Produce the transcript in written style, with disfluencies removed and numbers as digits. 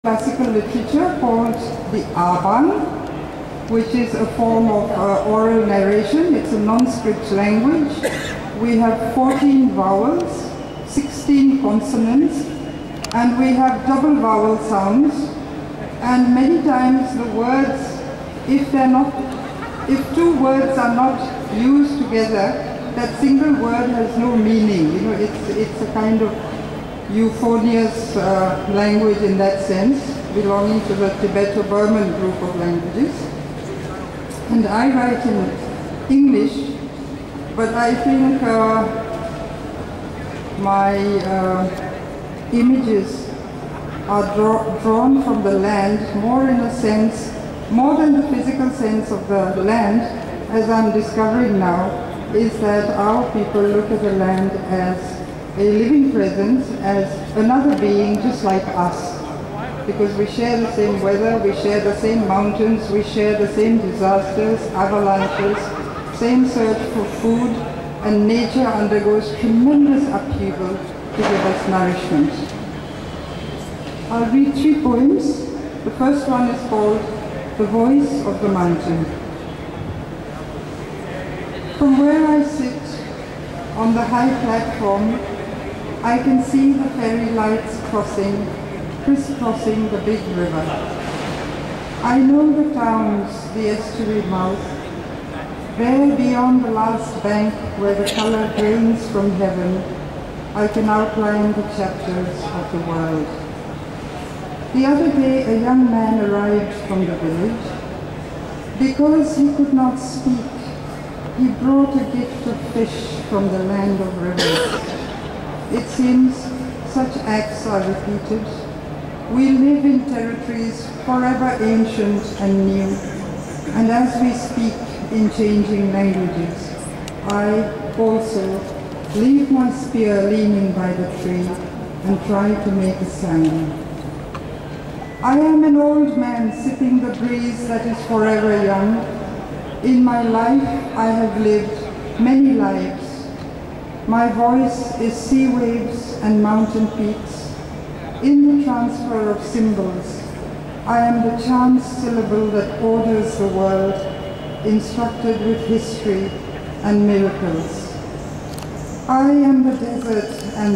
Classical literature called the Abang, which is a form of oral narration. It's a non-script language. We have 14 vowels, 16 consonants, and we have double vowel sounds. And many times the words, if two words are not used together, that single word has no meaning. You know, it's a kind of euphonious language in that sense, belonging to the Tibeto-Burman group of languages. And I write in English, but I think my images are drawn from the land, more in a sense, more than the physical sense of the land, as I'm discovering now, is that our people look at the land as a living presence, as another being just like us. Because we share the same weather, we share the same mountains, we share the same disasters, avalanches, same search for food, and nature undergoes tremendous upheaval to give us nourishment. I'll read 3 poems. The first one is called The Voice of the Mountain. From where I sit on the high platform, I can see the fairy lights crisscrossing the big river. I know the towns, the estuary mouth, there beyond the last bank where the color drains from heaven, I can outline the chapters of the world. The other day a young man arrived from the village. Because he could not speak, he brought a gift of fish from the land of rivers. It seems such acts are repeated. We live in territories forever ancient and new, and as we speak in changing languages, I also leave my spear leaning by the tree and try to make a sound. I am an old man sipping the breeze that is forever young. In my life I have lived many lives. My voice is sea waves and mountain peaks. In the transfer of symbols, I am the chance syllable that orders the world, instructed with history and miracles. I am the desert and the